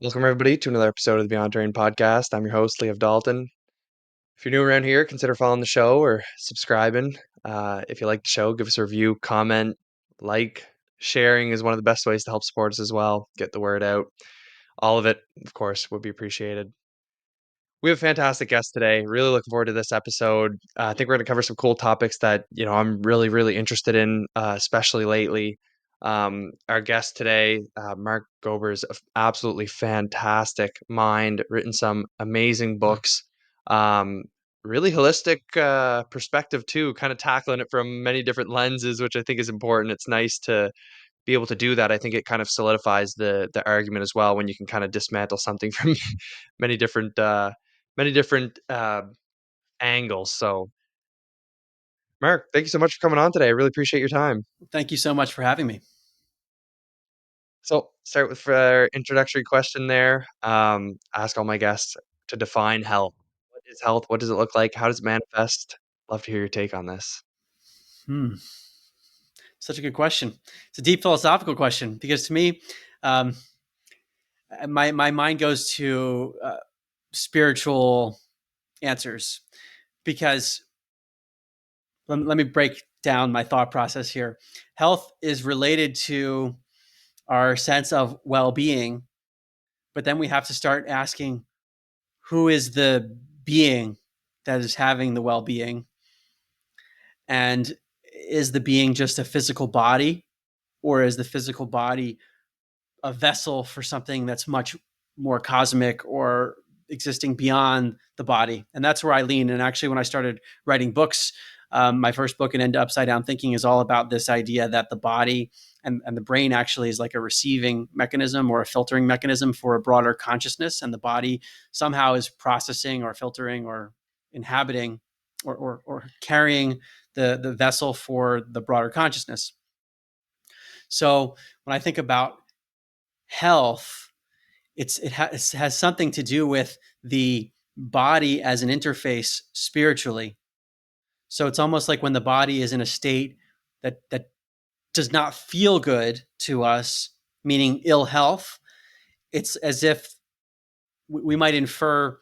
Welcome, everybody, to another episode of the Beyond Terrain podcast. I'm your host, Lee of Dalton. If you're new around here, consider following the show or subscribing. If you like the show, give us a review, comment, like. Sharing is one of the best ways to help support us as well. Get the word out. All of it, of course, would be appreciated. We have a fantastic guest today. Really looking forward to this episode. I think we're going to cover some cool topics that I'm really, really interested in, especially lately. Our guest today, Mark Gober, is an absolutely fantastic mind. Written some amazing books. Um, Really holistic perspective too. Kind of tackling it from many different lenses, which I think is important. It's nice to be able to do that. I think it kind of solidifies the argument as well when you can kind of dismantle something from many different angles. So, Mark, thank you so much for coming on today. I really appreciate your time. Thank you so much for having me. So, start with our introductory question there. Ask all my guests to define health. What is health? What does it look like? How does it manifest? Love to hear your take on this. Hmm. Such a good question. It's a deep philosophical question because to me, um, my mind goes to spiritual answers because let me break down my thought process here. Health is related to our sense of well-being, but then we have to start asking who is the being that is having the well-being, and is the being just a physical body, or is the physical body a vessel for something that's much more cosmic or existing beyond the body? And that's where I lean. And actually, when I started writing books, my first book, An End to Upside Down Thinking, is all about this idea that the body and the brain actually is like a receiving mechanism or a filtering mechanism for a broader consciousness. And the body somehow is processing or filtering or inhabiting or carrying the vessel for the broader consciousness. So when I think about health, it has something to do with the body as an interface spiritually. So it's almost like when the body is in a state that does not feel good to us, meaning ill health, it's as if we might infer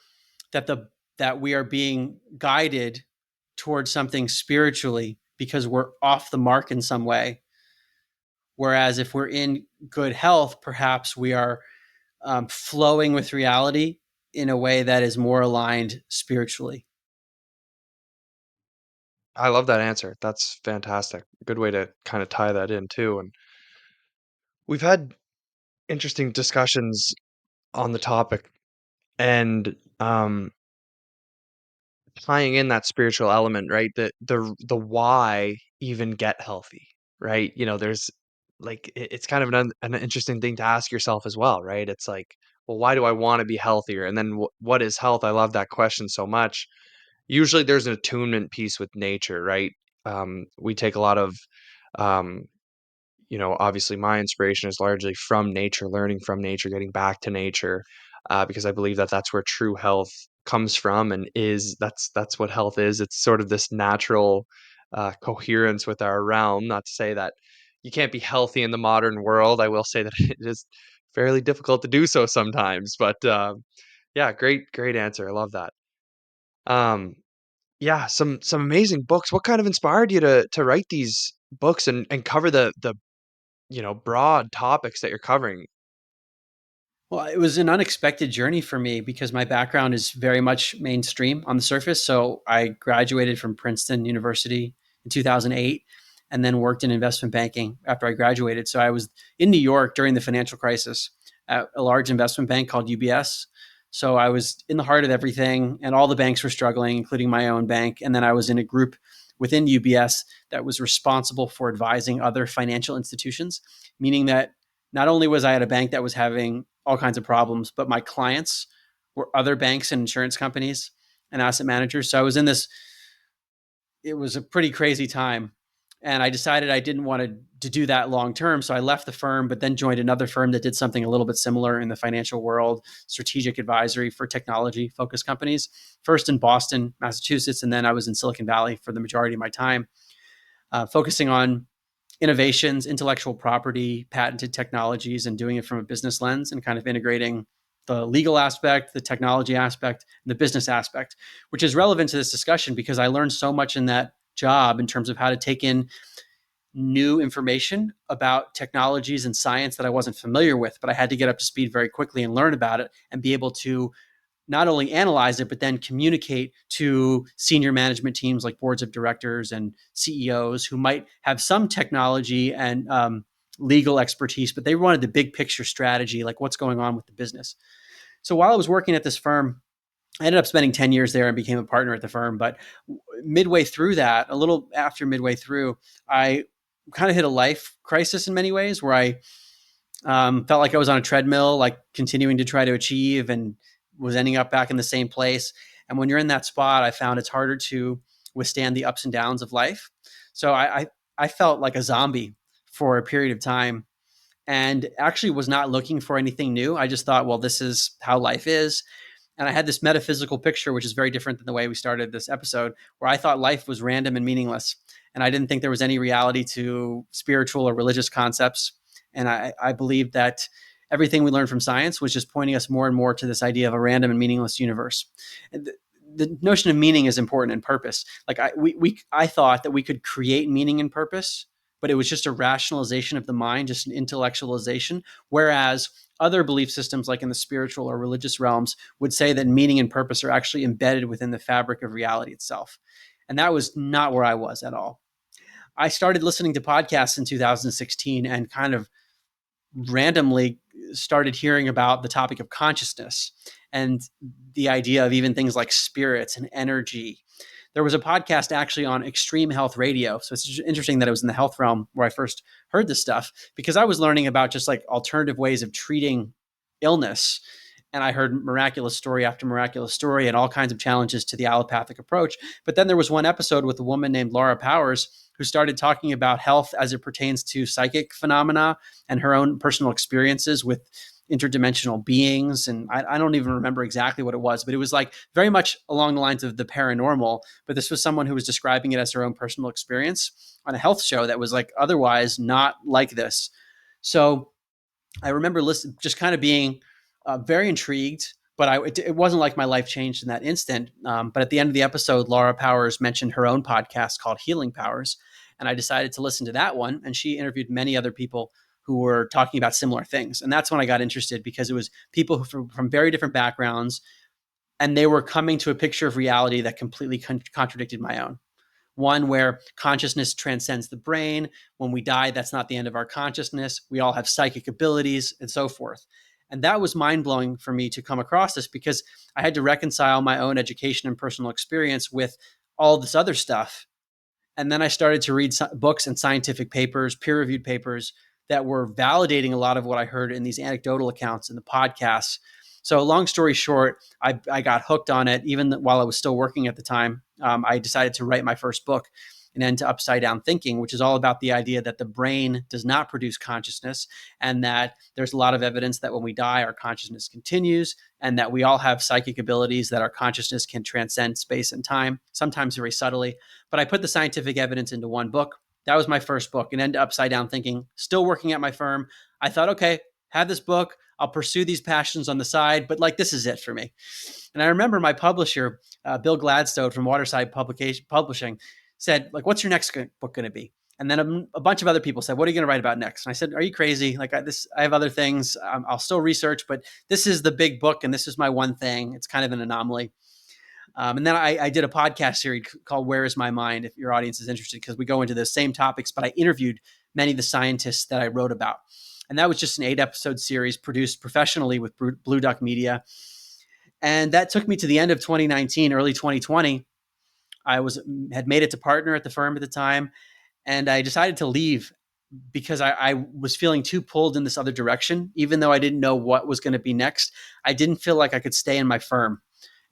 that we are being guided towards something spiritually because we're off the mark in some way. Whereas if we're in good health, perhaps we are flowing with reality in a way that is more aligned spiritually. I love that answer. That's fantastic. Good way to kind of tie that in too. And we've had interesting discussions on the topic, and tying in that spiritual element, right? The why even get healthy, right? There's like it's kind of an interesting thing to ask yourself as well, right? It's like, well, why do I want to be healthier? And then what is health? I love that question so much. Usually, there's an attunement piece with nature, right? We take a lot of um, obviously my inspiration is largely from nature, learning from nature, getting back to nature, because I believe that that's where true health comes from and is. That's what health is. It's sort of this natural coherence with our realm. Not to say that you can't be healthy in the modern world. I will say that it is fairly difficult to do so sometimes. But yeah, great answer. I love that. Um, yeah, some amazing books. What kind of inspired you to write these books and cover the broad topics that you're covering? Well, it was an unexpected journey for me because my background is very much mainstream on the surface. So I graduated from Princeton University in 2008 and then worked in investment banking after I graduated. So I was in New York during the financial crisis at a large investment bank called UBS. So I was in the heart of everything, and all the banks were struggling, including my own bank. And then I was in a group within UBS that was responsible for advising other financial institutions, meaning that not only was I at a bank that was having all kinds of problems, but my clients were other banks and insurance companies and asset managers. So I was in this, it was a pretty crazy time. And I decided I didn't want to do that long term. So I left the firm, but then joined another firm that did something a little bit similar in the financial world, strategic advisory for technology focused companies, first in Boston, Massachusetts. And then I was in Silicon Valley for the majority of my time, focusing on innovations, intellectual property, patented technologies, and doing it from a business lens and kind of integrating the legal aspect, the technology aspect, and the business aspect, which is relevant to this discussion because I learned so much in that job in terms of how to take in new information about technologies and science that I wasn't familiar with, but I had to get up to speed very quickly and learn about it and be able to not only analyze it, but then communicate to senior management teams like boards of directors and CEOs who might have some technology and legal expertise, but they wanted the big picture strategy, like what's going on with the business. So while I was working at this firm, I ended up spending 10 years there and became a partner at the firm. But midway through that, a little after midway through, I kind of hit a life crisis in many ways where I felt like I was on a treadmill, like continuing to try to achieve and was ending up back in the same place. And when you're in that spot, I found it's harder to withstand the ups and downs of life. So I felt like a zombie for a period of time and actually was not looking for anything new. I just thought, well, this is how life is. And I had this metaphysical picture, which is very different than the way we started this episode, where I thought life was random and meaningless. And I didn't think there was any reality to spiritual or religious concepts. And I believed that everything we learned from science was just pointing us more and more to this idea of a random and meaningless universe. The notion of meaning is important and purpose. Like I thought that we could create meaning and purpose, but it was just a rationalization of the mind, just an intellectualization. Whereas other belief systems, like in the spiritual or religious realms, would say that meaning and purpose are actually embedded within the fabric of reality itself. And that was not where I was at all. I started listening to podcasts in 2016 and kind of randomly started hearing about the topic of consciousness and the idea of even things like spirits and energy. There was a podcast actually on Extreme Health Radio. So it's interesting that it was in the health realm where I first heard this stuff because I was learning about just like alternative ways of treating illness. And I heard miraculous story after miraculous story and all kinds of challenges to the allopathic approach. But then there was one episode with a woman named Laura Powers who started talking about health as it pertains to psychic phenomena and her own personal experiences with interdimensional beings. And I don't even remember exactly what it was, but it was like very much along the lines of the paranormal. But this was someone who was describing it as her own personal experience on a health show that was like otherwise not like this. So I remember just kind of being very intrigued, but it wasn't like my life changed in that instant. But at the end of the episode, Laura Powers mentioned her own podcast called Healing Powers. And I decided to listen to that one. And she interviewed many other people who were talking about similar things. And that's when I got interested because it was people who, from very different backgrounds, and they were coming to a picture of reality that completely contradicted my own. One where consciousness transcends the brain. When we die, that's not the end of our consciousness. We all have psychic abilities and so forth. And that was mind-blowing for me to come across this because I had to reconcile my own education and personal experience with all this other stuff. And then I started to read books and scientific papers, peer-reviewed papers that were validating a lot of what I heard in these anecdotal accounts in the podcasts. So long story short, I got hooked on it. Even while I was still working at the time, I decided to write my first book, An End to Upside Down Thinking, which is all about the idea that the brain does not produce consciousness and that there's a lot of evidence that when we die, our consciousness continues and that we all have psychic abilities, that our consciousness can transcend space and time, sometimes very subtly. But I put the scientific evidence into one book. That was my first book, An End to Upside Down Thinking. Still working at my firm. I thought, okay, have this book. I'll pursue these passions on the side, but like this is it for me. And I remember my publisher, Bill Gladstone from Waterside Publishing, said, like, what's your next book going to be? And then a bunch of other people said, what are you going to write about next? And I said, are you crazy? Like I have other things. I'll still research, but this is the big book and this is my one thing. It's kind of an anomaly. And then I did a podcast series called Where is My Mind? If your audience is interested, because we go into the same topics, but I interviewed many of the scientists that I wrote about. And that was just an 8-episode series produced professionally with Blue Duck Media. And that took me to the end of 2019, early 2020. I had made it to partner at the firm at the time. And I decided to leave because I was feeling too pulled in this other direction. Even though I didn't know what was going to be next, I didn't feel like I could stay in my firm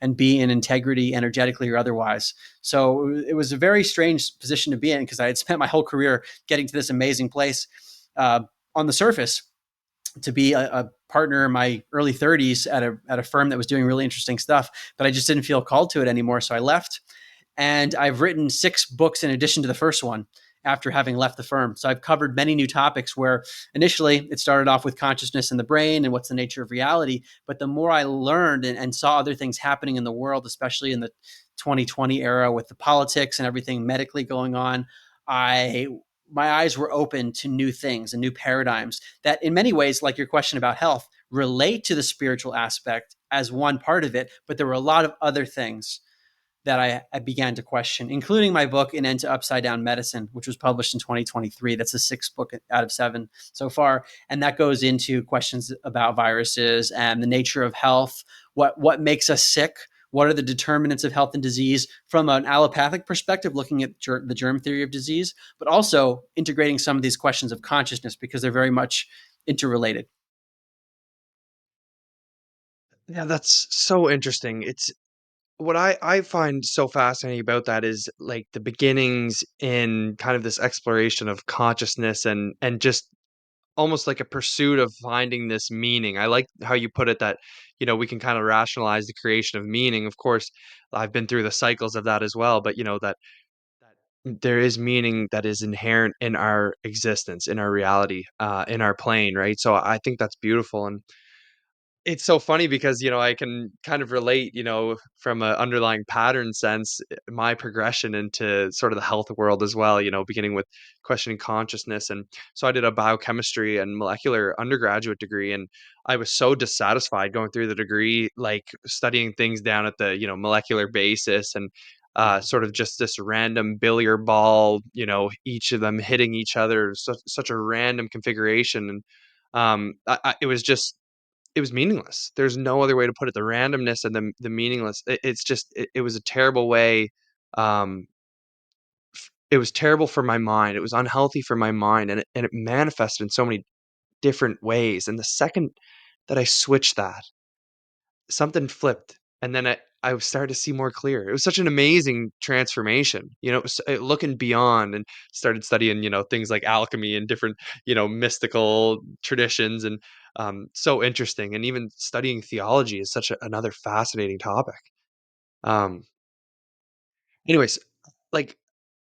and be in integrity energetically or otherwise. So it was a very strange position to be in because I had spent my whole career getting to this amazing place on the surface to be a partner in my early 30s at a firm that was doing really interesting stuff, but I just didn't feel called to it anymore. So I left, and I've written 6 books in addition to the first one. after having left the firm. So I've covered many new topics where initially it started off with consciousness in the brain and what's the nature of reality. But the more I learned and saw other things happening in the world, especially in the 2020 era with the politics and everything medically going on, I my eyes were open to new things and new paradigms that in many ways, like your question about health, relate to the spiritual aspect as one part of it, but there were a lot of other things that I began to question, including my book, An End to Upside Down Medicine, which was published in 2023. That's the sixth book out of seven so far. And that goes into questions about viruses and the nature of health, what makes us sick, what are the determinants of health and disease from an allopathic perspective, looking at the germ theory of disease, but also integrating some of these questions of consciousness because they're very much interrelated. Yeah, that's so interesting. It's what I find so fascinating about that is like the beginnings in kind of this exploration of consciousness and just almost like a pursuit of finding this meaning. I like how you put it that, we can kind of rationalize the creation of meaning. Of course, I've been through the cycles of that as well, but that there is meaning that is inherent in our existence, in our reality, in our plane, right? So I think that's beautiful. And it's so funny because, I can kind of relate, from a underlying pattern sense, my progression into sort of the health world as well, beginning with questioning consciousness. And so I did a biochemistry and molecular undergraduate degree, and I was so dissatisfied going through the degree, like studying things down at the, molecular basis and sort of just this random billiard ball, each of them hitting each other, such a random configuration. And it was meaningless. There's no other way to put it. The randomness and the meaningless. It's just it was a terrible way. Um, it was terrible for my mind. It was unhealthy for my mind, and it manifested in so many different ways. And the second that I switched that, something flipped, and then I started to see more clear. It was such an amazing transformation. It was looking beyond and started studying, things like alchemy and different, mystical traditions and so interesting. And even studying theology is such another fascinating topic. Um, anyways, like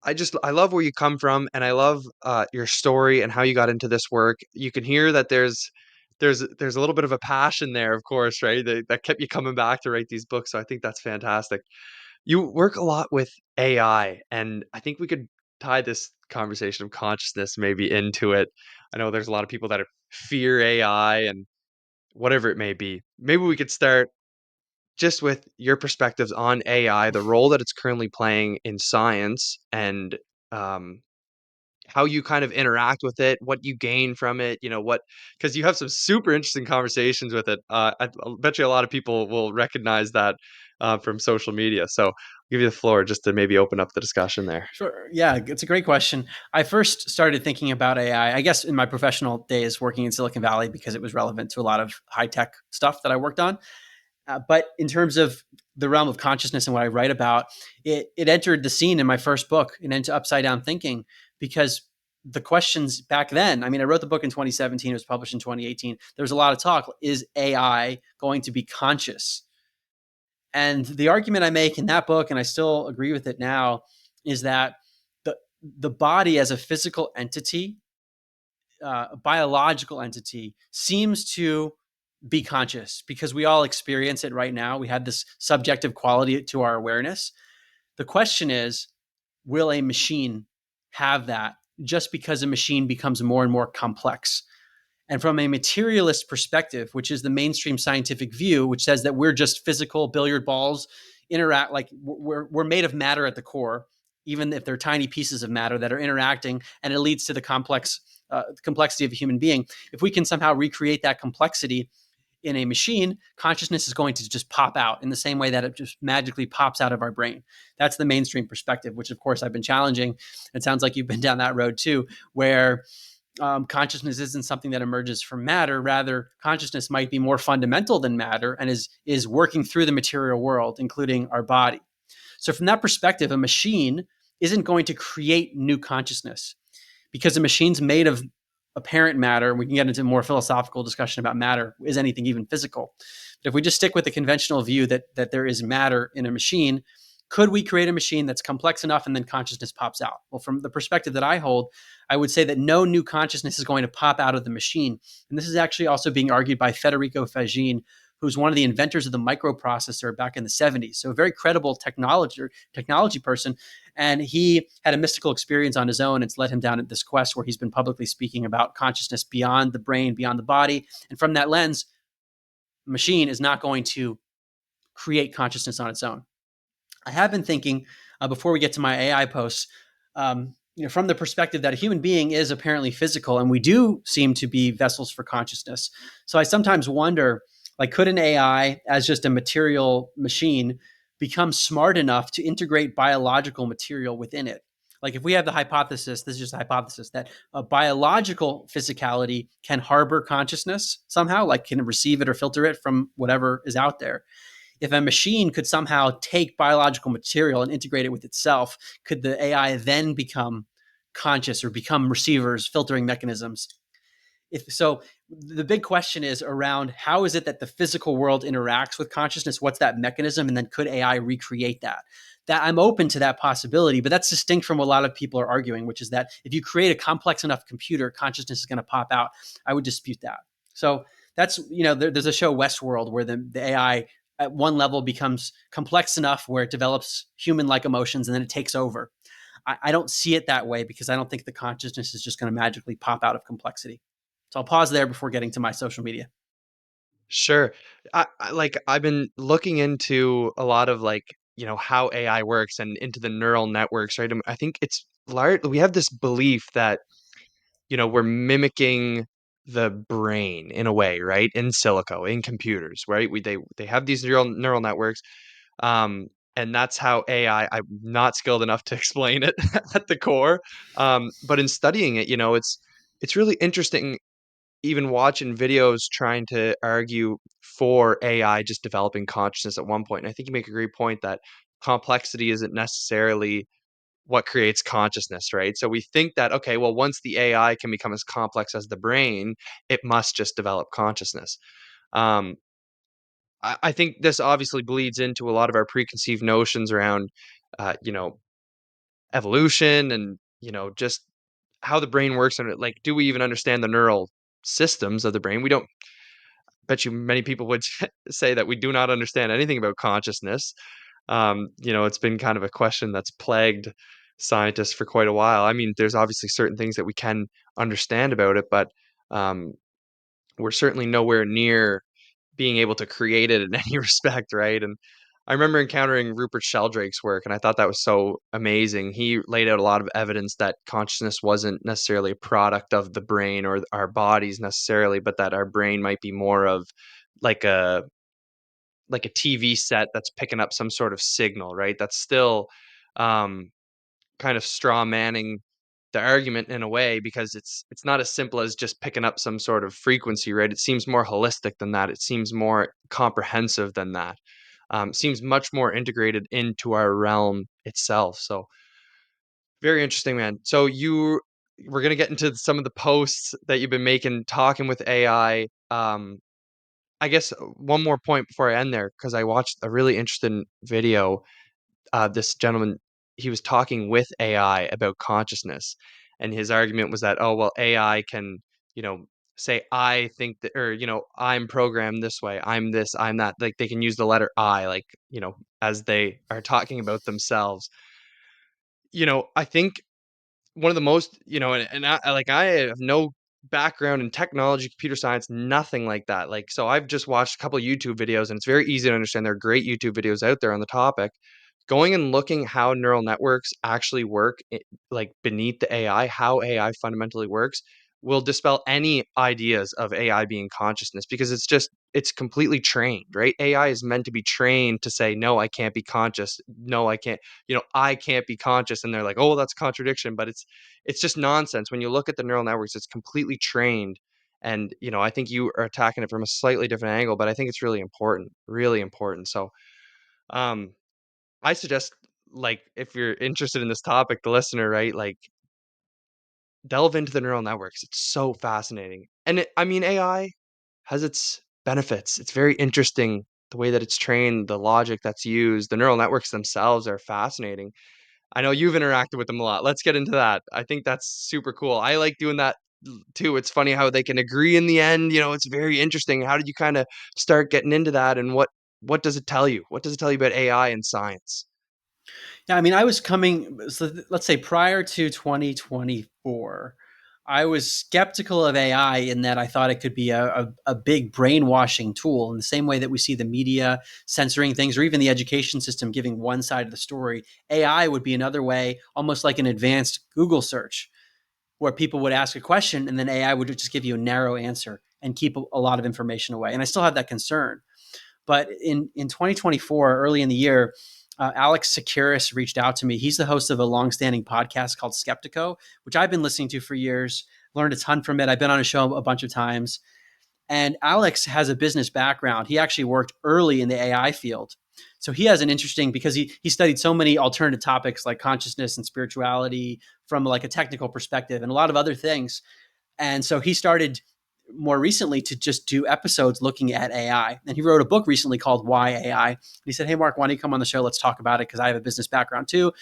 I love where you come from, and I love your story and how you got into this work. You can hear that there's a little bit of a passion there, of course, right? That kept you coming back to write these books. So I think that's fantastic. You work a lot with AI, and I think we could tie this conversation of consciousness maybe into it. I know there's a lot of people that fear AI and whatever it may be. Maybe we could start just with your perspectives on AI, the role that it's currently playing in science, and um, how you kind of interact with it, what you gain from it, because you have some super interesting conversations with it. I'll bet you a lot of people will recognize that from social media. So I'll give you the floor just to maybe open up the discussion there. Sure. Yeah, it's a great question. I first started thinking about AI, I guess, in my professional days working in Silicon Valley because it was relevant to a lot of high tech stuff that I worked on. But in terms of the realm of consciousness and what I write about, it entered the scene in my first book, An End to Upside Down Thinking, because the questions back then, I mean, I wrote the book in 2017, it was published in 2018. There was a lot of talk. Is AI going to be conscious? And the argument I make in that book, and I still agree with it now, is that the body as a physical entity, a biological entity, seems to be conscious because we all experience it right now. We have this subjective quality to our awareness. The question is, will a machine have that just because a machine becomes more and more complex? And from a materialist perspective, which is the mainstream scientific view, which says that we're just physical billiard balls, interact like we're made of matter at the core, even if they're tiny pieces of matter that are interacting, and it leads to the complexity of a human being. If we can somehow recreate that complexity in a machine, consciousness is going to just pop out in the same way that it just magically pops out of our brain. That's the mainstream perspective, which of course I've been challenging. It sounds like you've been down that road too, where consciousness isn't something that emerges from matter. Rather, consciousness might be more fundamental than matter and is working through the material world, including our body. So from that perspective, a machine isn't going to create new consciousness because a machine's made of apparent matter. We can get into more philosophical discussion about matter. Is anything even physical? But if we just stick with the conventional view that there is matter in a machine, Could we create a machine that's complex enough and then consciousness pops out? Well, from the perspective that I hold, I would say that no new consciousness is going to pop out of the machine. And this is actually also being argued by Federico Fagin, who's one of the inventors of the microprocessor back in the 70s. So a very credible technology person. And he had a mystical experience on his own. It's led him down this quest where he's been publicly speaking about consciousness beyond the brain, beyond the body. And from that lens, a machine is not going to create consciousness on its own. I have been thinking before we get to my AI posts, from the perspective that a human being is apparently physical, and we do seem to be vessels for consciousness. So I sometimes wonder, like, could an AI, as just a material machine, become smart enough to integrate biological material within it? Like, if we have the hypothesis, this is just a hypothesis, that a biological physicality can harbor consciousness somehow, like can receive it or filter it from whatever is out there. If a machine could somehow take biological material and integrate it with itself, could the AI then become conscious or become receivers, filtering mechanisms? If so, the big question is around how is it that the physical world interacts with consciousness? What's that mechanism? And then could AI recreate that? That I'm open to that possibility, but that's distinct from what a lot of people are arguing, which is that if you create a complex enough computer, consciousness is going to pop out. I would dispute that. So that's, there's a show Westworld where the AI at one level becomes complex enough where it develops human-like emotions and then it takes over. I don't see it that way because I don't think the consciousness is just going to magically pop out of complexity. So I'll pause there before getting to my social media. Sure. I've been looking into a lot of like, how AI works and into the neural networks, right? I think it's large. We have this belief that, we're mimicking the brain in a way, right? In silico, in computers, right? They have these neural networks. Um, and that's how AI, I'm not skilled enough to explain it at the core. But in studying it, it's really interesting even watching videos trying to argue for AI just developing consciousness at one point. And I think you make a great point that complexity isn't necessarily what creates consciousness, right? So we think that, okay, well, once the AI can become as complex as the brain, it must just develop consciousness. Um, I think this obviously bleeds into a lot of our preconceived notions around, you know, evolution and, just how the brain works. And like, do we even understand the neural systems of the brain? We don't. Bet you many people would say that we do not understand anything about consciousness. It's been kind of a question that's plagued scientists for quite a while. I mean, there's obviously certain things that we can understand about it, but um, we're certainly nowhere near being able to create it in any respect, right? And I remember encountering Rupert Sheldrake's work, and I thought that was so amazing. He laid out a lot of evidence that consciousness wasn't necessarily a product of the brain or our bodies necessarily, but that our brain might be more of like a TV set that's picking up some sort of signal, right? That's still um, kind of straw manning the argument in a way because it's not as simple as just picking up some sort of frequency, right? It seems more holistic than that. It seems more comprehensive than that. Seems much more integrated into our realm itself. So very interesting, man. So we're gonna get into some of the posts that you've been making, talking with AI. I guess one more point before I end there, because I watched a really interesting video. This gentleman, he was talking with AI about consciousness, and his argument was that, oh well, AI can, you know, say I think that, or I'm programmed this way, I'm this, I'm that. Like they can use the letter I, like as they are talking about themselves. I think one of the most, and I have no background in technology, computer science, nothing like that. Like, so I've just watched a couple of YouTube videos and it's very easy to understand. There are great YouTube videos out there on the topic. Going and looking how neural networks actually work, like beneath the AI, how AI fundamentally works, will dispel any ideas of AI being consciousness because it's completely trained, right? AI is meant to be trained to say, no, I can't be conscious. No, I can't, I can't be conscious. And they're like, oh, that's contradiction. But it's just nonsense. When you look at the neural networks, it's completely trained. And, I think you are attacking it from a slightly different angle, but I think it's really important, really important. So, um, I suggest, like, if you're interested in this topic, the listener, right, like, delve into the neural networks. It's so fascinating. And I mean, AI has its benefits. It's very interesting the way that it's trained, the logic that's used, the neural networks themselves are fascinating. I know you've interacted with them a lot. Let's get into that. I think that's super cool. I like doing that too. It's funny how they can agree in the end. It's very interesting. How did you kind of start getting into that, and what does it tell you? What does it tell you about AI and science? Yeah, I mean, I was coming, so let's say prior to 2024, I was skeptical of AI in that I thought it could be a big brainwashing tool in the same way that we see the media censoring things or even the education system giving one side of the story. AI would be another way, almost like an advanced Google search, where people would ask a question and then AI would just give you a narrow answer and keep a lot of information away. And I still have that concern. But in 2024, early in the year, Alex Securis reached out to me. He's the host of a longstanding podcast called Skeptico, which I've been listening to for years. Learned a ton from it. I've been on a show a bunch of times. And Alex has a business background. He actually worked early in the AI field. So he has an interesting, because he studied so many alternative topics like consciousness and spirituality from like a technical perspective and a lot of other things. And so he started more recently to just do episodes looking at AI. And he wrote a book recently called Why AI. And he said, "Hey, Mark, why don't you come on the show? Let's talk about it because I have a business background too."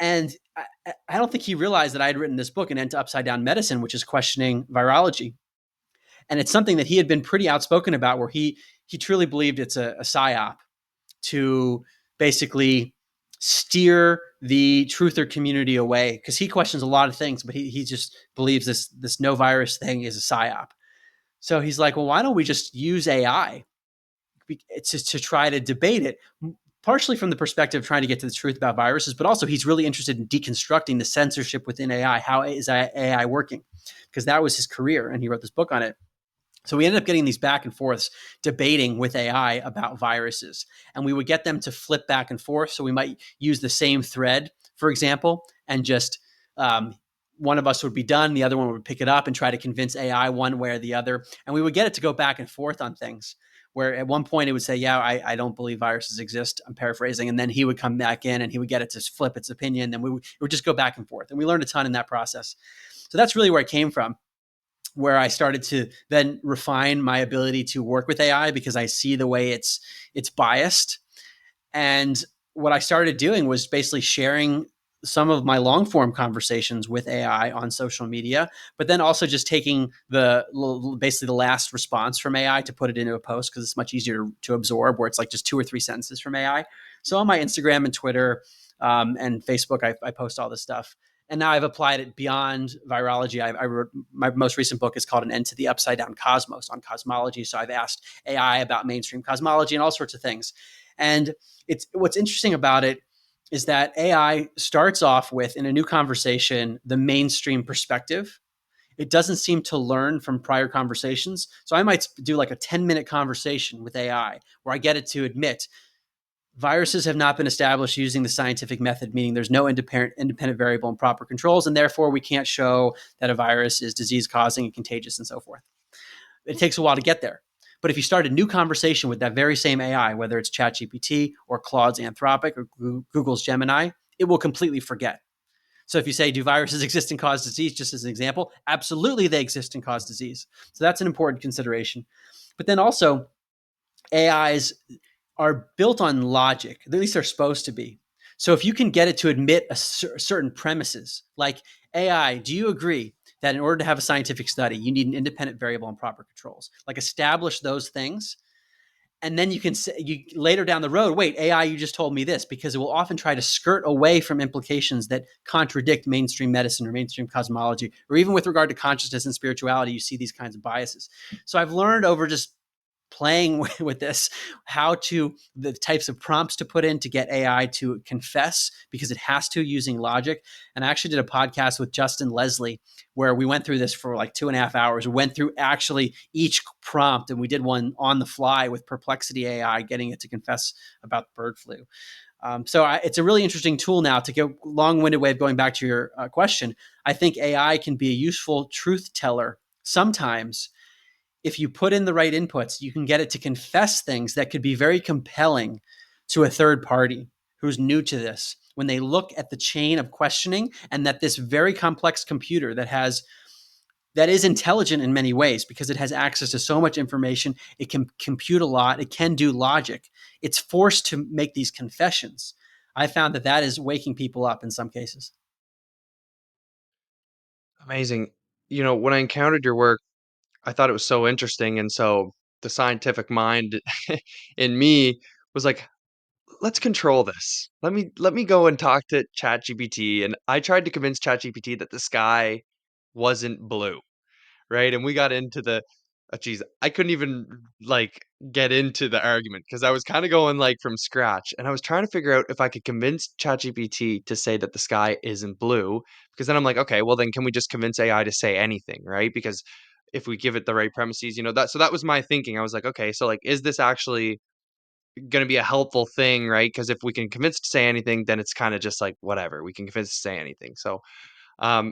And I don't think he realized that I had written this book, An End to Upside Down Medicine, which is questioning virology. And it's something that he had been pretty outspoken about, where he truly believed it's a psyop to basically steer the truther community away, because he questions a lot of things, but he just believes this no virus thing is a psyop. So he's like, well, why don't we just use AI to try to debate it? Partially from the perspective of trying to get to the truth about viruses, but also he's really interested in deconstructing the censorship within AI. How is AI working? Because that was his career, and he wrote this book on it. So we ended up getting these back and forths debating with AI about viruses. And we would get them to flip back and forth. So we might use the same thread, for example, and just one of us would be done, the other one would pick it up and try to convince AI one way or the other. And we would get it to go back and forth on things. Where at one point it would say, yeah, I don't believe viruses exist. I'm paraphrasing. And then he would come back in and he would get it to flip its opinion. Then it would just go back and forth. And we learned a ton in that process. So that's really where it came from, where I started to then refine my ability to work with AI because I see the way it's biased. And what I started doing was basically sharing some of my long form conversations with AI on social media, but then also just taking basically the last response from AI to put it into a post, because it's much easier to absorb, where it's like just 2 or 3 sentences from AI. So on my Instagram and Twitter and Facebook, I post all this stuff. And now I've applied it beyond virology. I wrote my most recent book is called An End to the Upside Down Cosmos, on cosmology. So I've asked AI about mainstream cosmology and all sorts of things. And what's interesting about it is that AI starts off with, in a new conversation, the mainstream perspective. It doesn't seem to learn from prior conversations. So I might do like a 10-minute conversation with AI where I get it to admit viruses have not been established using the scientific method, meaning there's no independent variable and proper controls, and therefore we can't show that a virus is disease-causing and contagious and so forth. It takes a while to get there. But if you start a new conversation with that very same AI, whether it's ChatGPT or Claude's Anthropic or Google's Gemini, it will completely forget. So if you say, do viruses exist and cause disease, just as an example, absolutely they exist and cause disease. So that's an important consideration. But then also, AIs are built on logic, at least they're supposed to be. So if you can get it to admit certain premises, like, AI, do you agree that in order to have a scientific study, you need an independent variable and proper controls? Like, establish those things. And then you can say, later down the road, wait, AI, you just told me this, because it will often try to skirt away from implications that contradict mainstream medicine or mainstream cosmology, or even with regard to consciousness and spirituality, you see these kinds of biases. So I've learned over just playing with this, the types of prompts to put in to get AI to confess, because it has to, using logic. And I actually did a podcast with Justin Leslie where we went through this for like 2.5 hours. We went through actually each prompt, and we did one on the fly with Perplexity AI, getting it to confess about the bird flu. It's a really interesting tool now. To go long-winded way of going back to your question, I think AI can be a useful truth teller sometimes. If you put in the right inputs, you can get it to confess things that could be very compelling to a third party who's new to this, when they look at the chain of questioning, and that this very complex computer that has that is intelligent in many ways because it has access to so much information. It can compute a lot. It can do logic. It's forced to make these confessions. I found that that is waking people up in some cases. Amazing. When I encountered your work, I thought it was so interesting, and so the scientific mind in me was like, let's control this. Let me go and talk to ChatGPT. And I tried to convince ChatGPT that the sky wasn't blue, right? And we got into the geez, I couldn't even like get into the argument because I was kind of going like from scratch. And I was trying to figure out if I could convince ChatGPT to say that the sky isn't blue. Because then I'm like, okay, well then can we just convince AI to say anything, right? Because if we give it the right premises, that was my thinking. I was like, okay, so like is this actually gonna be a helpful thing, right? Because if we can convince it to say anything, then it's kind of just like whatever. We can convince it to say anything. So,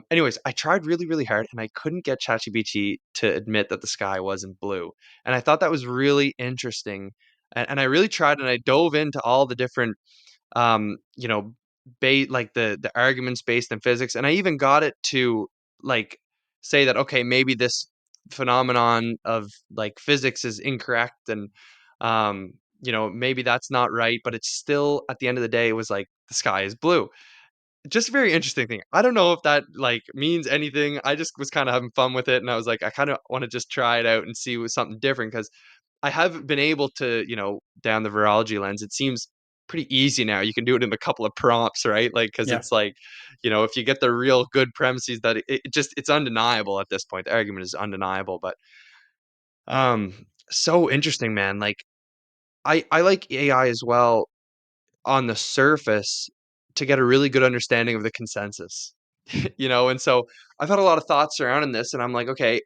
anyways, I tried really, really hard, and I couldn't get ChatGPT to admit that the sky wasn't blue. And I thought that was really interesting. And I really tried, and I dove into all the different um, you know, like the arguments based in physics, and I even got it to like say that okay, maybe this phenomenon of like physics is incorrect, and maybe that's not right, but it's still at the end of the day, it was like the sky is blue. Just a very interesting thing. I don't know if that like means anything. I just was kind of having fun with it, and I was like, I kind of want to just try it out and see with something different because I have been able to, down the virology lens, it seems pretty easy now. You can do it in a couple of prompts, right? Like, because Yeah. it's like, if you get the real good premises that it's undeniable at this point. The argument is undeniable, but so interesting, man. Like, I like AI as well on the surface to get a really good understanding of the consensus, and so I've had a lot of thoughts surrounding this, and I'm like, okay,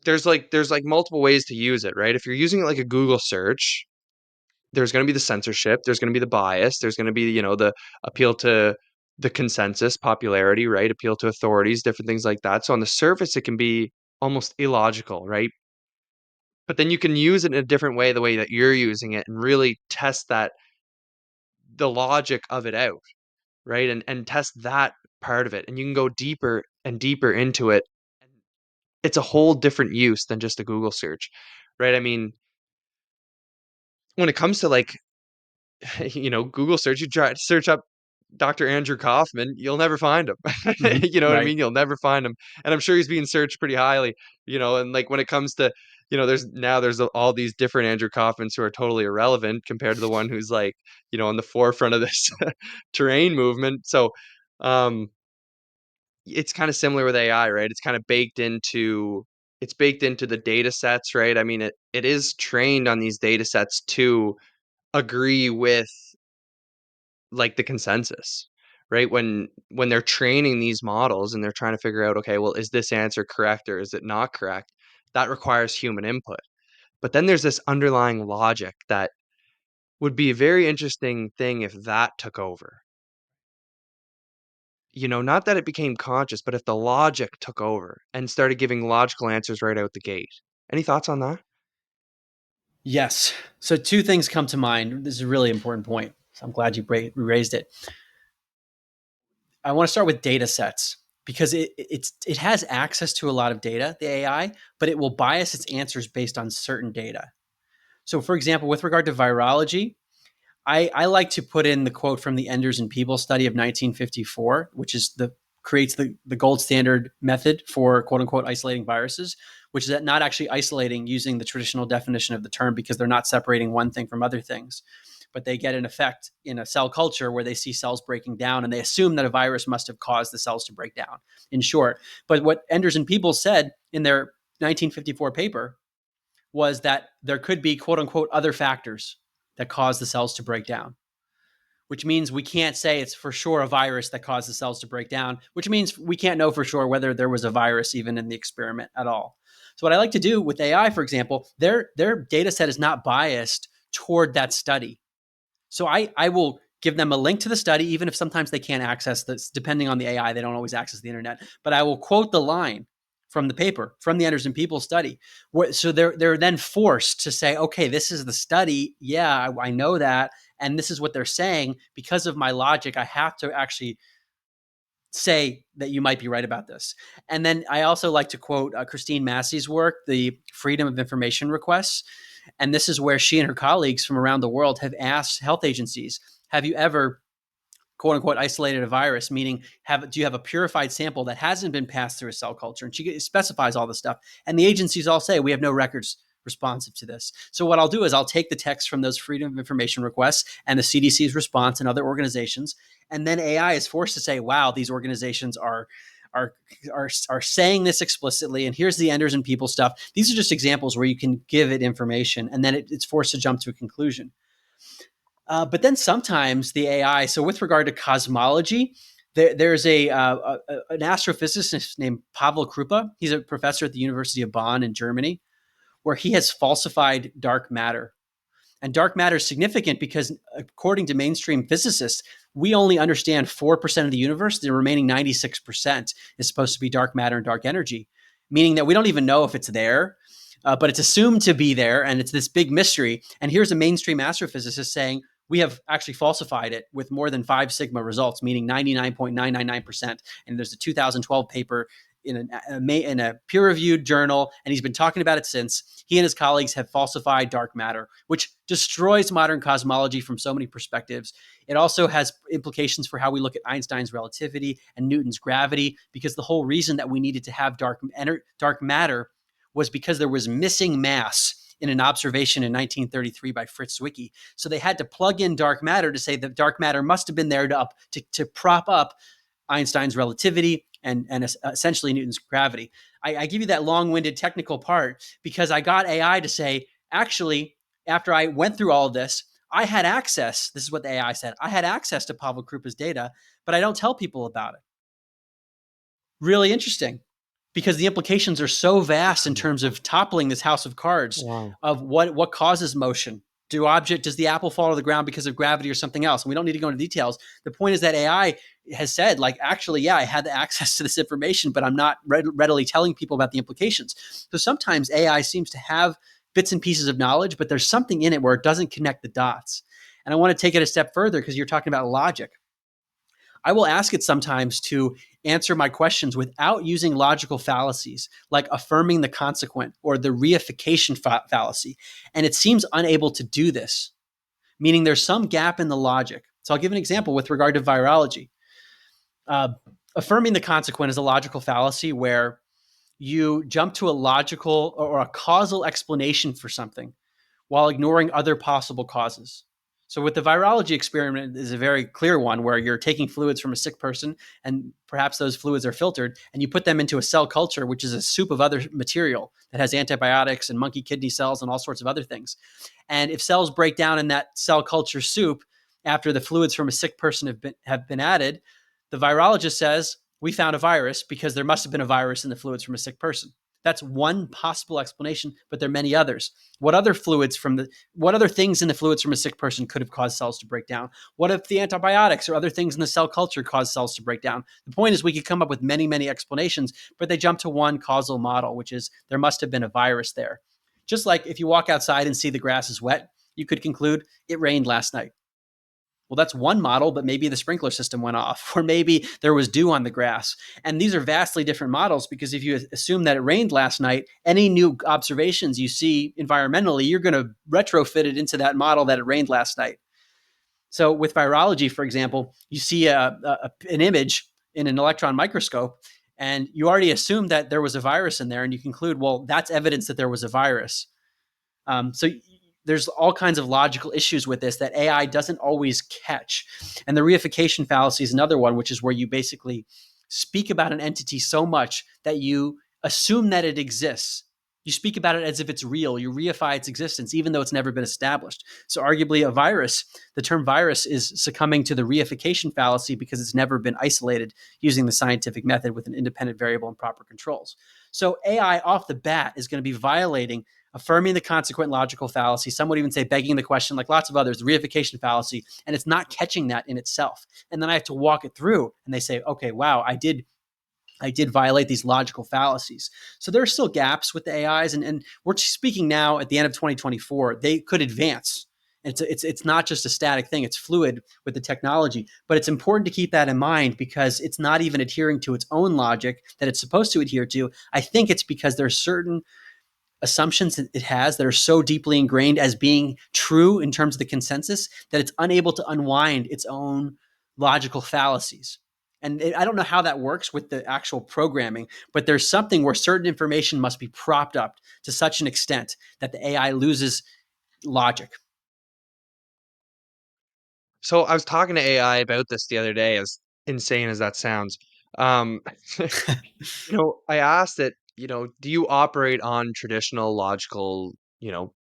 there's like multiple ways to use it, right? If you're using it like a Google search, there's going to be the censorship, there's going to be the bias, there's going to be, the appeal to the consensus, popularity, right? Appeal to authorities, different things like that. So on the surface, it can be almost illogical, right? But then you can use it in a different way, the way that you're using it, and really test that the logic of it out, right? And test that part of it. And you can go deeper and deeper into it. And it's a whole different use than just a Google search, right? I mean, when it comes to like Google search, you try to search up Dr. Andrew Kaufman, you'll never find him. You know what I Right. mean? You'll never find him. And I'm sure he's being searched pretty highly, and like when it comes to, there's all these different Andrew Kaufmans who are totally irrelevant compared to the one who's like, on the forefront of this terrain movement. So, um, it's kind of similar with AI, right? It's baked into the data sets, right? I mean, it is trained on these data sets to agree with like the consensus, right? When they're training these models and they're trying to figure out, okay, well, is this answer correct or is it not correct? That requires human input. But then there's this underlying logic that would be a very interesting thing if that took over. Not that it became conscious, but if the logic took over and started giving logical answers right out the gate. Any thoughts on that? Yes. So two things come to mind. This is a really important point. So I'm glad you raised it. I want to start with data sets because it has access to a lot of data, the AI, but it will bias its answers based on certain data. So, for example, with regard to virology, I like to put in the quote from the Enders and People study of 1954, which is creates the gold standard method for quote unquote isolating viruses, which is not actually isolating using the traditional definition of the term because they're not separating one thing from other things. But they get an effect in a cell culture where they see cells breaking down and they assume that a virus must have caused the cells to break down, in short. But what Enders and People said in their 1954 paper was that there could be quote unquote other factors that cause the cells to break down, which means we can't say it's for sure a virus that caused the cells to break down, which means we can't know for sure whether there was a virus even in the experiment at all. So what I like to do with AI, for example, their data set is not biased toward that study. So I will give them a link to the study, even if sometimes they can't access this, depending on the AI, they don't always access the internet. But I will quote the line from the paper, from the Anderson People study. So they're then forced to say, okay, this is the study. Yeah, I know that. And this is what they're saying. Because of my logic, I have to actually say that you might be right about this. And then I also like to quote Christine Massey's work, the Freedom of Information Requests. And this is where she and her colleagues from around the world have asked health agencies, have you ever, quote unquote, isolated a virus, meaning do you have a purified sample that hasn't been passed through a cell culture? And she specifies all this stuff. And the agencies all say, we have no records responsive to this. So what I'll do is I'll take the text from those Freedom of Information requests and the CDC's response and other organizations, and then AI is forced to say, wow, these organizations are saying this explicitly, and here's the Enders and People stuff. These are just examples where you can give it information, and then it's forced to jump to a conclusion. But then sometimes the AI, so with regard to cosmology, there's an astrophysicist named Pavel Krupa. He's a professor at the University of Bonn in Germany, where he has falsified dark matter. And dark matter is significant because, according to mainstream physicists, we only understand 4% of the universe. The remaining 96% is supposed to be dark matter and dark energy, meaning that we don't even know if it's there, but it's assumed to be there, and it's this big mystery. And here's a mainstream astrophysicist saying, we have actually falsified it with more than 5 sigma results, meaning 99.999%. And there's a 2012 paper in a peer-reviewed journal, and he's been talking about it since. He and his colleagues have falsified dark matter, which destroys modern cosmology from so many perspectives. It also has implications for how we look at Einstein's relativity and Newton's gravity, because the whole reason that we needed to have dark matter was because there was missing mass in an observation in 1933 by Fritz Zwicky. So they had to plug in dark matter to say that dark matter must have been there to prop up Einstein's relativity and essentially Newton's gravity. I give you that long-winded technical part because I got AI to say, actually, after I went through all of this, I had access. This is what the AI said. I had access to Pavel Krupa's data, but I don't tell people about it. Really interesting, because the implications are so vast in terms of toppling this house of cards. Wow. Of what causes motion. Does the apple fall to the ground because of gravity or something else? And we don't need to go into details. The point is that AI has said, like, actually, yeah, I had the access to this information, but I'm not readily telling people about the implications. So sometimes AI seems to have bits and pieces of knowledge, but there's something in it where it doesn't connect the dots. And I want to take it a step further because you're talking about logic. I will ask it sometimes to answer my questions without using logical fallacies, like affirming the consequent or the reification fallacy. And it seems unable to do this, meaning there's some gap in the logic. So I'll give an example with regard to virology. Affirming the consequent is a logical fallacy where you jump to a logical or a causal explanation for something while ignoring other possible causes. So with the virology experiment is a very clear one where you're taking fluids from a sick person and perhaps those fluids are filtered and you put them into a cell culture, which is a soup of other material that has antibiotics and monkey kidney cells and all sorts of other things. And if cells break down in that cell culture soup after the fluids from a sick person have been added, the virologist says, we found a virus because there must have been a virus in the fluids from a sick person. That's one possible explanation, but there are many others. What other things in the fluids from a sick person could have caused cells to break down? What if the antibiotics or other things in the cell culture caused cells to break down? The point is we could come up with many, many explanations, but they jump to one causal model, which is there must have been a virus there. Just like if you walk outside and see the grass is wet, you could conclude it rained last night. Well, that's one model, but maybe the sprinkler system went off, or maybe there was dew on the grass. And these are vastly different models because if you assume that it rained last night, any new observations you see environmentally, you're going to retrofit it into that model that it rained last night. So with virology, for example, you see an image in an electron microscope, and you already assume that there was a virus in there, and you conclude, well, that's evidence that there was a virus. So there's all kinds of logical issues with this that AI doesn't always catch. And the reification fallacy is another one, which is where you basically speak about an entity so much that you assume that it exists. You speak about it as if it's real. You reify its existence, even though it's never been established. So arguably a virus, the term virus is succumbing to the reification fallacy because it's never been isolated using the scientific method with an independent variable and proper controls. So AI off the bat is going to be violating affirming the consequent logical fallacy. Some would even say begging the question, like lots of others, the reification fallacy, and it's not catching that in itself. And then I have to walk it through, and they say, okay, wow, I did violate these logical fallacies. So there are still gaps with the AIs, and we're speaking now at the end of 2024. They could advance It's not just a static thing, it's fluid with the technology. But it's important to keep that in mind because it's not even adhering to its own logic that it's supposed to adhere to. I think it's because there are certain assumptions that it has that are so deeply ingrained as being true in terms of the consensus that it's unable to unwind its own logical fallacies. And I don't know how that works with the actual programming, but there's something where certain information must be propped up to such an extent that the AI loses logic. So I was talking to AI about this the other day, as insane as that sounds. Um, I asked it, do you operate on traditional logical,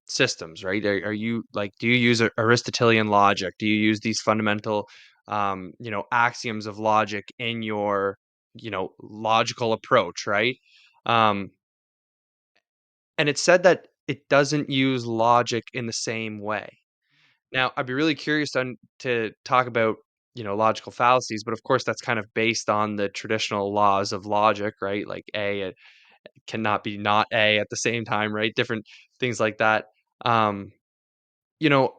systems, right? Are you like, do you use Aristotelian logic? Do you use these fundamental, axioms of logic in your, logical approach, right? Um, and it said that it doesn't use logic in the same way. Now, I'd be really curious to talk about, logical fallacies, but of course that's kind of based on the traditional laws of logic, right? Like cannot be not A at the same time, right? Different things like that. Um, you know,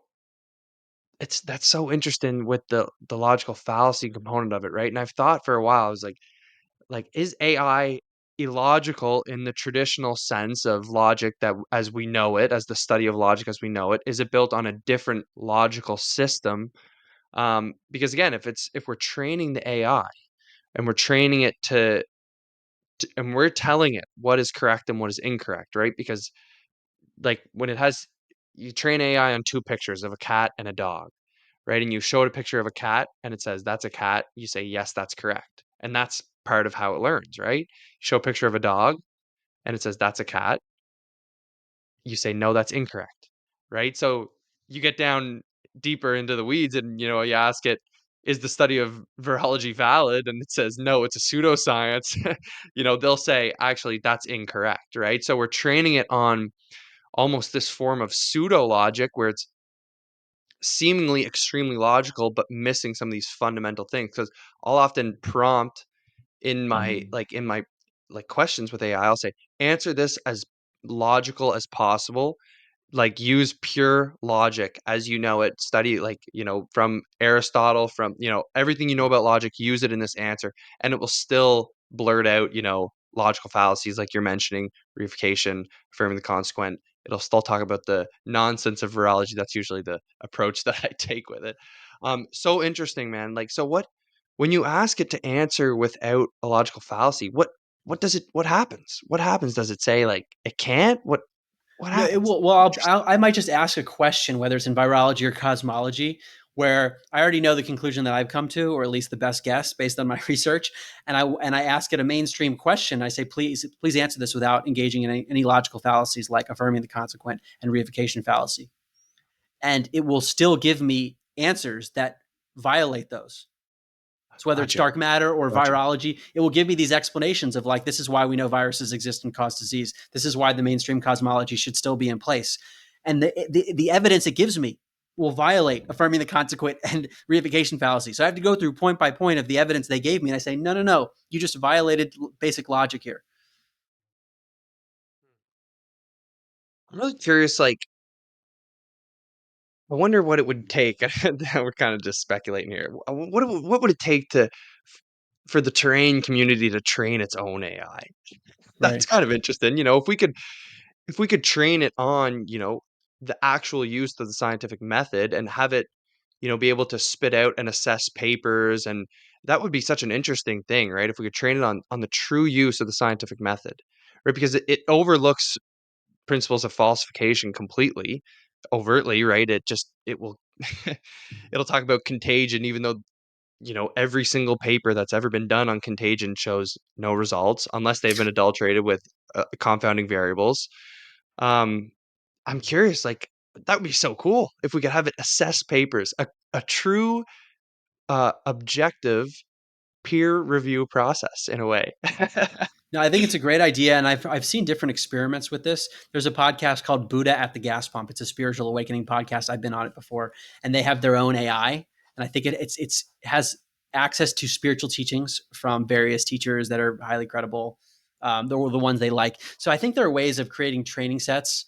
it's that's so interesting with the logical fallacy component of it, right? And I've thought for a while, I was like, is AI illogical in the traditional sense of logic that as we know it, as the study of logic as we know it? Is it built on a different logical system? Because again, if we're training the AI and we're training it and we're telling it what is correct and what is incorrect, right? Because like when it has you train AI on two pictures of a cat and a dog, right? And you show it a picture of a cat and it says that's a cat, you say yes, that's correct. And that's part of how it learns, right? You show a picture of a dog and it says that's a cat, you say no, that's incorrect, right? So you get down deeper into the weeds and you ask it, is the study of virology valid? And it says no, it's a pseudoscience. They'll say actually that's incorrect, right? So we're training it on almost this form of pseudo logic where it's seemingly extremely logical but missing some of these fundamental things. Because I'll often prompt in my like questions with AI, I'll say answer this as logical as possible, like use pure logic as you know it, study like from Aristotle, from everything about logic, use it in this answer, and it will still blurt out logical fallacies like you're mentioning, reification, affirming the consequent. It'll still talk about the nonsense of virology. That's usually the approach that I take with it. So interesting, man. Like, so what when you ask it to answer without a logical fallacy, what happens? What happens? Does it say like it can't? What No, it happens? will. Well, Interesting. I might just ask a question, whether it's in virology or cosmology, where I already know the conclusion that I've come to, or at least the best guess based on my research, and I ask it a mainstream question. I say, please answer this without engaging in any logical fallacies like affirming the consequent and reification fallacy, and it will still give me answers that violate those. So whether it's Gotcha. dark matter or Gotcha. virology, it will give me these explanations of like, this is why we know viruses exist and cause disease. This is why the mainstream cosmology should still be in place. And the evidence it gives me will violate affirming the consequent and reification fallacy. So I have to go through point by point of the evidence they gave me. And I say, no, no, no, you just violated basic logic here. I'm really curious, like, I wonder what it would take. We're kind of just speculating here. What would it take for the terrain community to train its own AI? That's Right. kind of interesting. If we could train it on, the actual use of the scientific method and have it, be able to spit out and assess papers, and that would be such an interesting thing, right? If we could train it on the true use of the scientific method, right? Because it overlooks principles of falsification completely, overtly, right? It will it'll talk about contagion, even though every single paper that's ever been done on contagion shows no results unless they've been adulterated with confounding variables. um I'm curious, like, that would be so cool if we could have it assess papers, a true objective peer review process in a way. No, I think it's a great idea, and I've seen different experiments with this. There's a podcast called Buddha at the Gas Pump. It's a spiritual awakening podcast. I've been on it before, and they have their own AI, and I think it has access to spiritual teachings from various teachers that are highly credible. They're the ones they like. So I think there are ways of creating training sets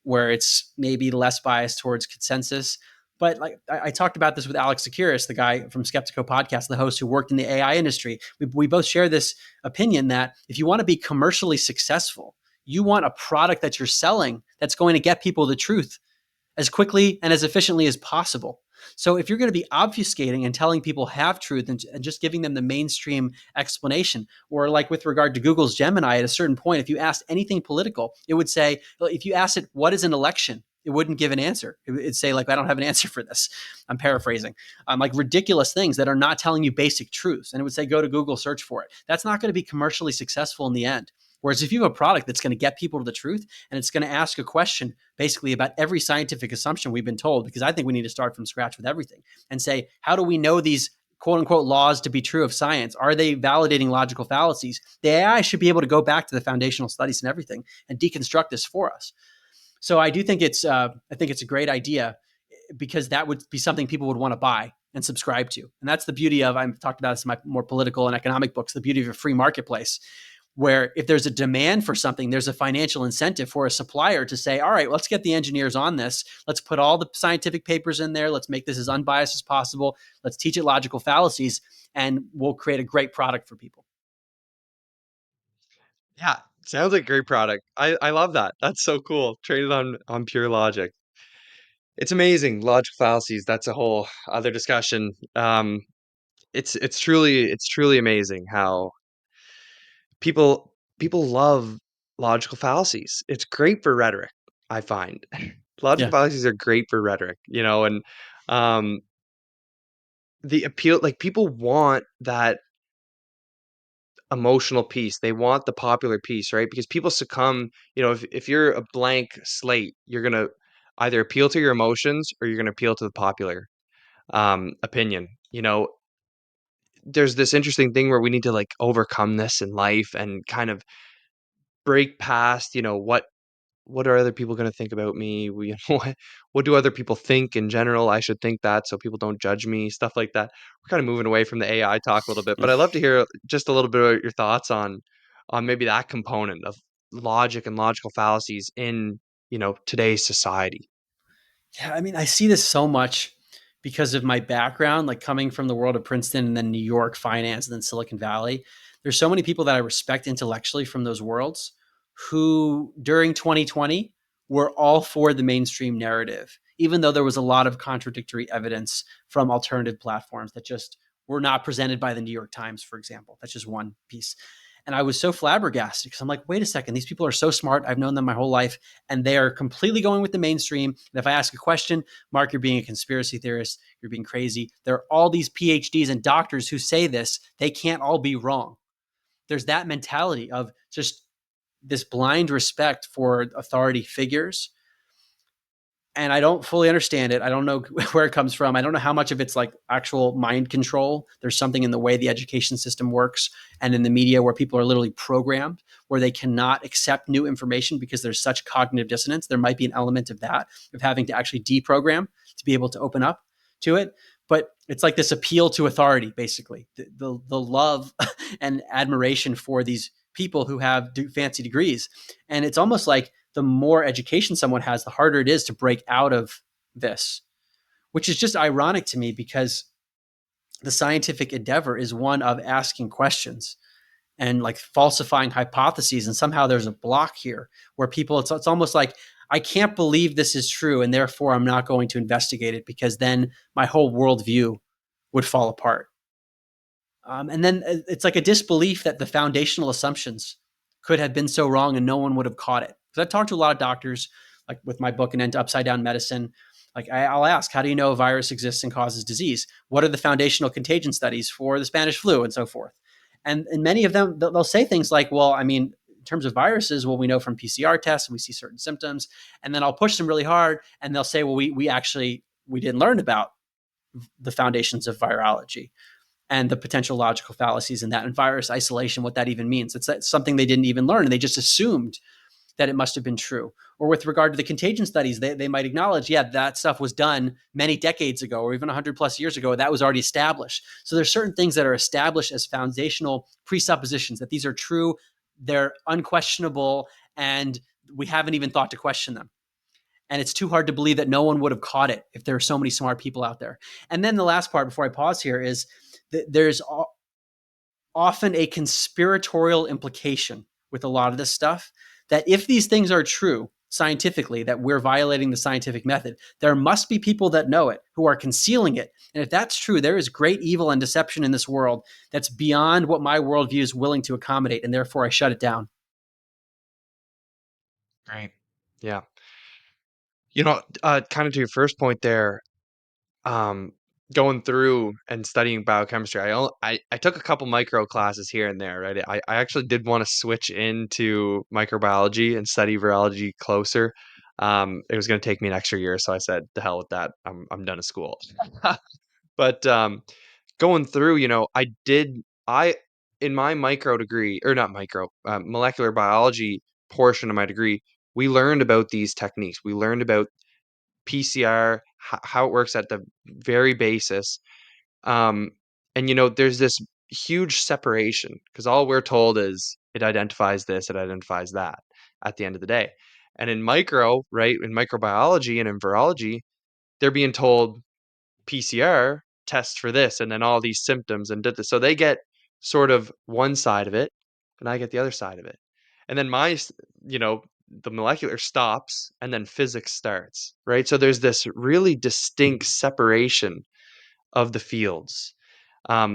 where it's maybe less biased towards consensus, But like I talked about this with Alex Securis, the guy from Skeptico podcast, the host who worked in the AI industry. We both share this opinion that if you want to be commercially successful, you want a product that you're selling that's going to get people the truth as quickly and as efficiently as possible. So if you're going to be obfuscating and telling people half truth and just giving them the mainstream explanation, or like with regard to Google's Gemini, at a certain point, if you asked anything political, it would say, if you asked it, what is an election? It wouldn't give an answer. It'd say, like, I don't have an answer for this. I'm paraphrasing. Like ridiculous things that are not telling you basic truths. And it would say, go to Google, search for it. That's not going to be commercially successful in the end. Whereas if you have a product that's going to get people to the truth and it's going to ask a question basically about every scientific assumption we've been told, because I think we need to start from scratch with everything and say, how do we know these quote unquote laws to be true of science? Are they validating logical fallacies? The AI should be able to go back to the foundational studies and everything and deconstruct this for us. So I do think it's a great idea, because that would be something people would want to buy and subscribe to. And that's the beauty of, I've talked about this in my more political and economic books, the beauty of a free marketplace, where if there's a demand for something, there's a financial incentive for a supplier to say, all right, let's get the engineers on this. Let's put all the scientific papers in there. Let's make this as unbiased as possible. Let's teach it logical fallacies, and we'll create a great product for people. Yeah, sounds like a great product. I love that. That's so cool. Traded on pure logic. It's amazing. Logical fallacies, that's a whole other discussion. It's truly amazing how people love logical fallacies. It's great for rhetoric, I find. Logical Yeah. fallacies are great for rhetoric, and um the appeal, like people want that emotional piece. They want the popular piece, right? Because people succumb, if you're a blank slate, you're gonna either appeal to your emotions or you're gonna appeal to the popular opinion. There's this interesting thing where we need to like overcome this in life and kind of break past, what are other people going to think about me? What do other people think in general? I should think that so people don't judge me, stuff like that. We're kind of moving away from the AI talk a little bit, but I'd love to hear just a little bit about your thoughts on maybe that component of logic and logical fallacies in, today's society. Yeah, I mean, I see this so much because of my background, like coming from the world of Princeton and then New York finance and then Silicon Valley. There's so many people that I respect intellectually from those worlds who during 2020 were all for the mainstream narrative, even though there was a lot of contradictory evidence from alternative platforms that just were not presented by the New York Times, for example. That's just one piece. And I was so flabbergasted because I'm like, wait a second, these people are so smart. I've known them my whole life, and they are completely going with the mainstream. And if I ask a question, Mark, you're being a conspiracy theorist, you're being crazy. There are all these PhDs and doctors who say this. They can't all be wrong. There's that mentality of just this blind respect for authority figures, and I don't fully understand it. I don't know where it comes from. I don't know how much of it's like actual mind control. There's something in the way the education system works and in the media where people are literally programmed, where they cannot accept new information because there's such cognitive dissonance. There might be an element of that, of having to actually deprogram to be able to open up to it. But it's like this appeal to authority, basically, the love and admiration for these people who have fancy degrees. And it's almost like the more education someone has, the harder it is to break out of this, which is just ironic to me because the scientific endeavor is one of asking questions and like falsifying hypotheses. And somehow there's a block here where people, it's almost like, I can't believe this is true, and therefore I'm not going to investigate it because then my whole worldview would fall apart. And then it's like a disbelief that the foundational assumptions could have been so wrong and no one would have caught it. Because I've talked to a lot of doctors, like with my book and into Upside Down Medicine. Like I'll ask, how do you know a virus exists and causes disease? What are the foundational contagion studies for the Spanish flu and so forth? And many of them, they'll say things like, well, I mean, in terms of viruses, well, we know from PCR tests and we see certain symptoms. And then I'll push them really hard and they'll say, well, we didn't learn about the foundations of virology and the potential logical fallacies in that, and virus isolation, what that even means. It's something they didn't even learn, and they just assumed that it must have been true. Or with regard to the contagion studies, they might acknowledge, yeah, that stuff was done many decades ago or even 100 plus years ago. That was already established. So there's certain things that are established as foundational presuppositions that these are true, they're unquestionable, and we haven't even thought to question them. And it's too hard to believe that no one would have caught it if there are so many smart people out there. And then the last part before I pause here is that there's often a conspiratorial implication with a lot of this stuff, that if these things are true scientifically, that we're violating the scientific method, there must be people that know it who are concealing it. And if that's true, there is great evil and deception in this world that's beyond what my worldview is willing to accommodate, and therefore I shut it down. Right. Yeah. Kind of to your first point there, um, going through and studying biochemistry, I took a couple micro classes here and there, right? I actually did want to switch into microbiology and study virology closer. It was going to take me an extra year, so I said, "The hell with that. I'm done at school." But going through, I in my micro degree, or not micro, molecular biology portion of my degree, we learned about these techniques. We learned about PCR, how it works at the very basis. Um, and there's this huge separation because all we're told is it identifies this, it identifies that at the end of the day. And in micro, right, in microbiology and in virology, they're being told PCR test for this and then all these symptoms and did this. So they get sort of one side of it and I get the other side of it. And then you know, the molecular stops and then physics starts, right? So there's this really distinct separation of the fields,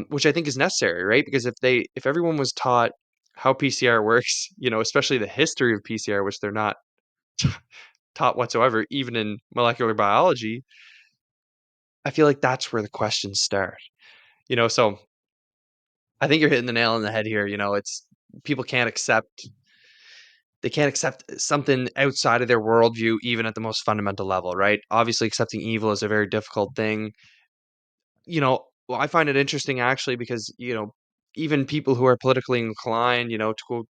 which I think is necessary, right? Because if everyone was taught how PCR works, especially the history of PCR, which they're not taught whatsoever, even in molecular biology, I feel like that's where the questions start. So I think you're hitting the nail on the head here. It's people can't accept something outside of their worldview, even at the most fundamental level, right? Obviously, accepting evil is a very difficult thing. Well, I find it interesting actually because even people who are politically inclined, to quote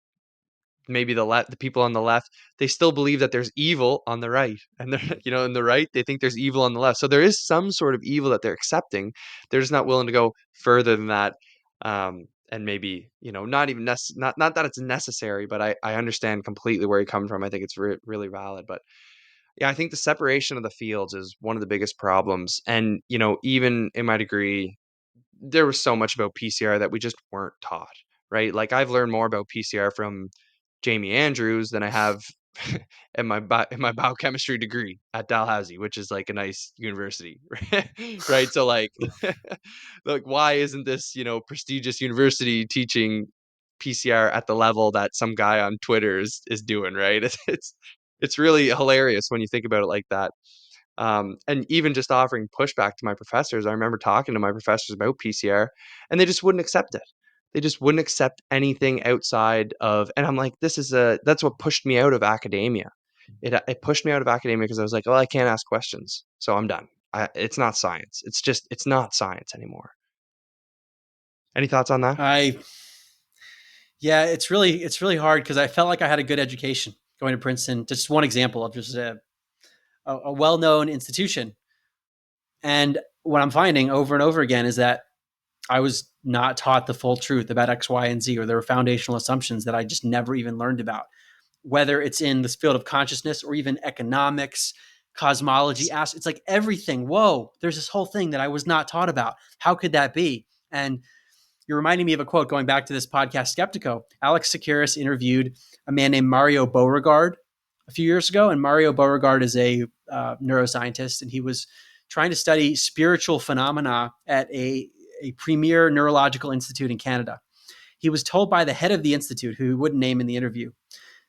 maybe the people on the left, they still believe that there's evil on the right, and they're in the right they think there's evil on the left. So there is some sort of evil that they're accepting. They're just not willing to go further than that. And maybe not even not that it's necessary, but I understand completely where you're coming from. I think it's really valid. But yeah, I think the separation of the fields is one of the biggest problems. And even in my degree, there was so much about PCR that we just weren't taught, right? Like I've learned more about PCR from Jamie Andrews than I have in my biochemistry degree at Dalhousie, which is like a nice university, right? So like why isn't this prestigious university teaching PCR at the level that some guy on Twitter is doing, right? It's really hilarious when you think about it like that. And even just offering pushback to my professors, I remember talking to my professors about PCR, and they just wouldn't accept it. They just wouldn't accept anything outside of, and I'm like, that's what pushed me out of academia. It pushed me out of academia because I was like, well, I can't ask questions, so I'm done. It's not science. It's not science anymore. Any thoughts on that? I Yeah, it's really hard because I felt like I had a good education going to Princeton. Just one example of just a well-known institution. And what I'm finding over and over again is that I was not taught the full truth about X, Y, and Z, or there were foundational assumptions that I just never even learned about, whether it's in this field of consciousness or even economics, cosmology. It's like everything. Whoa, there's this whole thing that I was not taught about. How could that be? And you're reminding me of a quote going back to this podcast, Skeptico. Alex Tsakiris interviewed a man named Mario Beauregard a few years ago, and Mario Beauregard is a neuroscientist, and he was trying to study spiritual phenomena at a premier neurological institute in Canada. He was told by the head of the institute, who he wouldn't name in the interview.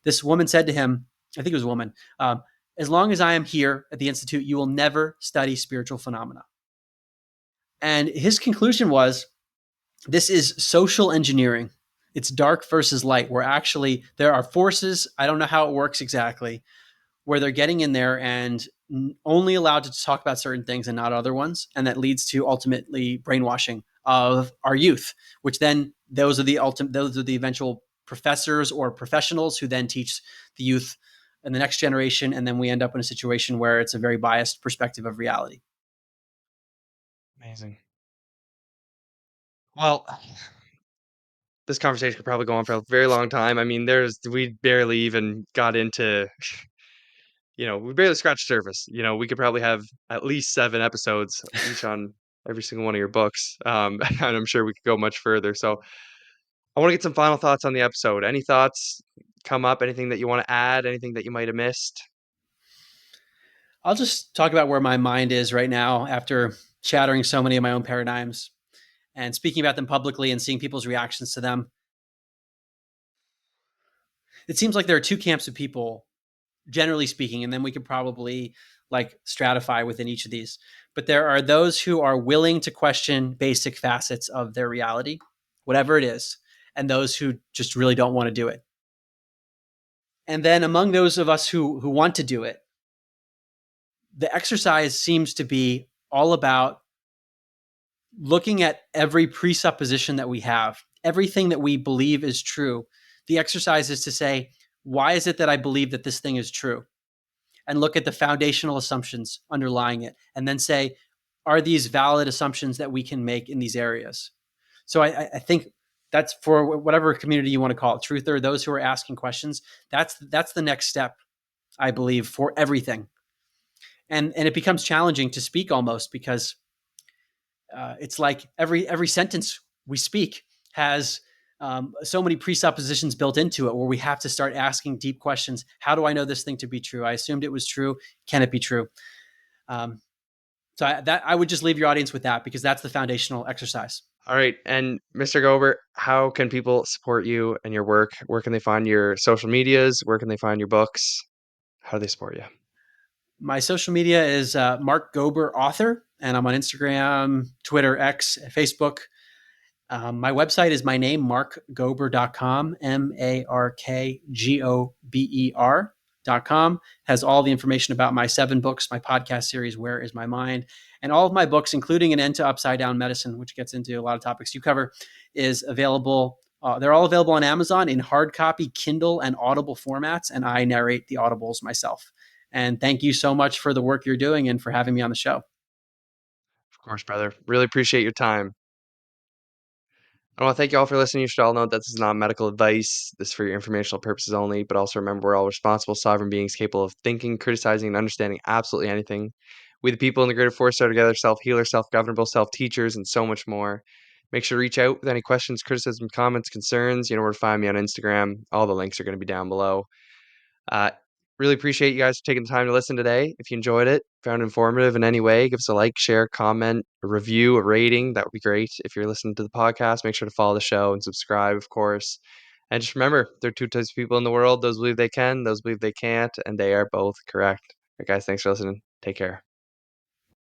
This woman said to him, I think it was a woman, as long as I am here at the institute, you will never study spiritual phenomena. And his conclusion was, this is social engineering. It's dark versus light, where actually there are forces, I don't know how it works exactly, where they're getting in there and only allowed to talk about certain things and not other ones. And that leads to ultimately brainwashing of our youth, which then those are the eventual professors or professionals who then teach the youth in the next generation. And then we end up in a situation where it's a very biased perspective of reality. Amazing. Well, this conversation could probably go on for a very long time. I mean, we barely even got into we barely scratched the surface. We could probably have at least 7 episodes each on every single one of your books. And I'm sure we could go much further. So I want to get some final thoughts on the episode. Any thoughts come up? Anything that you want to add? Anything that you might have missed? I'll just talk about where my mind is right now after shattering so many of my own paradigms and speaking about them publicly and seeing people's reactions to them. It seems like there are two camps of people, generally speaking, and then we could probably like stratify within each of these. But there are those who are willing to question basic facets of their reality, whatever it is, and those who just really don't want to do it. And then among those of us who want to do it, the exercise seems to be all about looking at every presupposition that we have, everything that we believe is true. The exercise is to say, why is it that I believe that this thing is true? And look at the foundational assumptions underlying it. And then say, are these valid assumptions that we can make in these areas? So I think that's for whatever community you want to call it, truther, those who are asking questions. That's the next step, I believe, for everything. And it becomes challenging to speak almost because it's like every sentence we speak has so many presuppositions built into it, where we have to start asking deep questions. How do I know this thing to be true? I assumed it was true. Can it be true? Um, I would just leave your audience with that, because that's the foundational exercise. All right. And Mr. Gober, how can people support you and your work? Where can they find your social medias? Where can they find your books? How do they support you? My social media is Mark Gober Author, and I'm on Instagram, Twitter, X, Facebook. My website is my name, markgober.com, markgober.com. Has all the information about my 7 books, my podcast series, Where is My Mind? And all of my books, including an end to upside down medicine, which gets into a lot of topics you cover, is available. They're all available on Amazon in hard copy, Kindle, and Audible formats, and I narrate the Audibles myself. And thank you so much for the work you're doing and for having me on the show. Of course, brother. Really appreciate your time. I want to thank you all for listening. You should all know that this is not medical advice. This is for your informational purposes only. But also remember, we're all responsible, sovereign beings capable of thinking, criticizing, and understanding absolutely anything. We, the people in the greater force, are together self healers, self governable, self teachers, and so much more. Make sure to reach out with any questions, criticism, comments, concerns. You know where to find me on Instagram. All the links are going to be down below. Uh, really appreciate you guys for taking the time to listen today. If you enjoyed it, found it informative in any way, give us a like, share, comment, a review, a rating. That would be great. If you're listening to the podcast, make sure to follow the show and subscribe, of course. And just remember, there are 2 types of people in the world: those believe they can, those believe they can't, and they are both correct. All right, guys, thanks for listening. Take care.